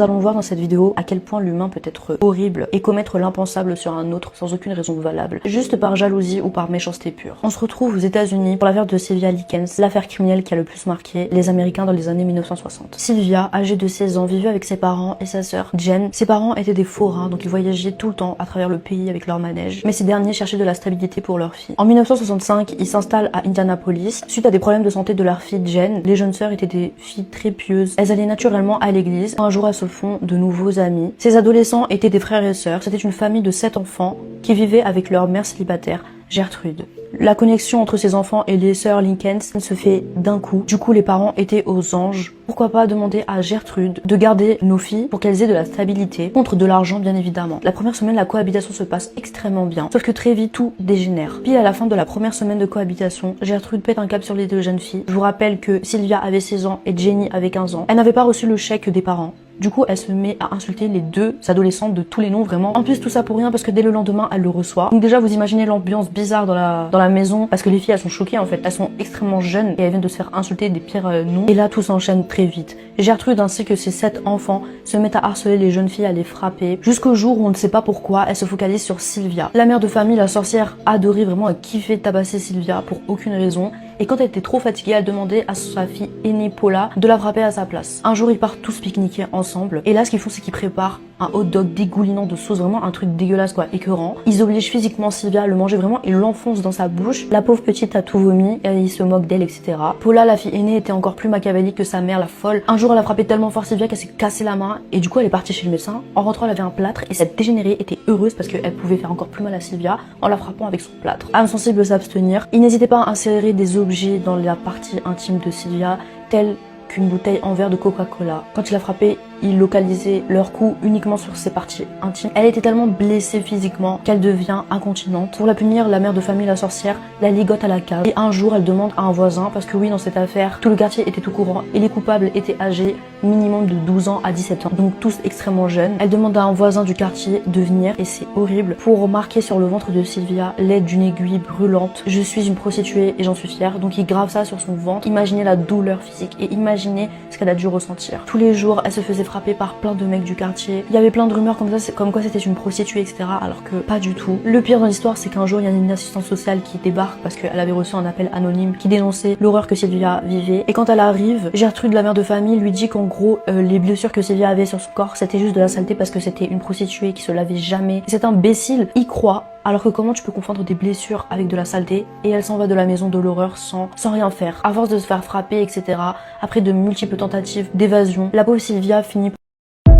Nous allons voir dans cette vidéo à quel point l'humain peut être horrible et commettre l'impensable sur un autre sans aucune raison valable, juste par jalousie ou par méchanceté pure. On se retrouve aux États-Unis pour l'affaire de Sylvia Likens, l'affaire criminelle qui a le plus marqué les Américains dans les années 1960. Sylvia, âgée de 16 ans, vivait avec ses parents et sa sœur Jen. Ses parents étaient des forains, donc ils voyageaient tout le temps à travers le pays avec leur manège, mais ces derniers cherchaient de la stabilité pour leur fille. En 1965, ils s'installent à Indianapolis. Suite à des problèmes de santé de leur fille Jen, les jeunes sœurs étaient des filles très pieuses. Elles allaient naturellement à l'église. Un jour, elles se font de nouveaux amis. Ces adolescents étaient des frères et sœurs. C'était une famille de 7 enfants qui vivaient avec leur mère célibataire, Gertrude. La connexion entre ces enfants et les sœurs Likens se fait d'un coup. Du coup, les parents étaient aux anges. Pourquoi pas demander à Gertrude de garder nos filles pour qu'elles aient de la stabilité, contre de l'argent bien évidemment. La première semaine, la cohabitation se passe extrêmement bien. Sauf que très vite, tout dégénère. Puis à la fin de la première semaine de cohabitation, Gertrude pète un câble sur les deux jeunes filles. Je vous rappelle que Sylvia avait 16 ans et Jenny avait 15 ans. Elle n'avait pas reçu le chèque des parents. Du coup, elle se met à insulter les deux adolescentes de tous les noms, vraiment. En plus, tout ça pour rien parce que dès le lendemain, elle le reçoit. Donc déjà, vous imaginez l'ambiance bizarre dans la maison parce que les filles, elles sont choquées en fait. Elles sont extrêmement jeunes et elles viennent de se faire insulter des pires noms. Et là, tout s'enchaîne très vite. Gertrude ainsi que ses 7 enfants se mettent à harceler les jeunes filles, à les frapper. Jusqu'au jour où on ne sait pas pourquoi, elle se focalise sur Sylvia. La mère de famille, la sorcière, adorait vraiment, elle kiffait tabasser Sylvia pour aucune raison. Et quand elle était trop fatiguée, elle demandait à sa fille aînée Paula de la frapper à sa place. Un jour, ils partent tous pique-niquer ensemble. Et là, ce qu'ils font, c'est qu'ils préparent un hot dog dégoulinant de sauce, vraiment un truc dégueulasse quoi, écœurant. Ils obligent physiquement Sylvia à le manger vraiment et l'enfoncent dans sa bouche. La pauvre petite a tout vomi, et ils se moquent d'elle, etc. Paula, la fille aînée, était encore plus machiavélique que sa mère, la folle. Un jour, elle a frappé tellement fort Sylvia qu'elle s'est cassé la main et du coup, elle est partie chez le médecin. En rentrant, elle avait un plâtre et cette dégénérée était heureuse parce qu'elle pouvait faire encore plus mal à Sylvia en la frappant avec son plâtre. Âme sensible s'abstenir. Ils n'hésitaient pas à insérer des objets dans la partie intime de Sylvia, telle qu'une bouteille en verre de Coca-Cola. Quand il a frappé, il localisait leur coup uniquement sur ses parties intimes. Elle était tellement blessée physiquement qu'elle devient incontinente. Pour la punir, la mère de famille, la sorcière, la ligote à la cave. Et un jour, elle demande à un voisin, parce que oui, dans cette affaire, tout le quartier était au courant et les coupables étaient âgés minimum de 12 ans à 17 ans, donc tous extrêmement jeunes. Elle demande à un voisin du quartier de venir, et c'est horrible, pour marquer sur le ventre de Sylvia l'aide d'une aiguille brûlante. Je suis une prostituée et j'en suis fière. Donc il grave ça sur son ventre. Imaginez la douleur physique et imaginez ce qu'elle a dû ressentir. Tous les jours, elle se faisait frapper par plein de mecs du quartier. Il y avait plein de rumeurs comme ça, comme quoi c'était une prostituée, etc. Alors que pas du tout. Le pire dans l'histoire, c'est qu'un jour, il y a une assistante sociale qui débarque parce qu'elle avait reçu un appel anonyme qui dénonçait l'horreur que Sylvia vivait. Et quand elle arrive, Gertrude, la mère de famille, lui dit qu'en gros, les blessures que Sylvia avait sur son corps, c'était juste de la saleté parce que c'était une prostituée qui se lavait jamais. Et cet imbécile y croit. Alors que comment tu peux confondre des blessures avec de la saleté? Et elle s'en va de la maison de l'horreur sans rien faire. À force de se faire frapper, etc. Après de multiples tentatives d'évasion, la pauvre Sylvia finit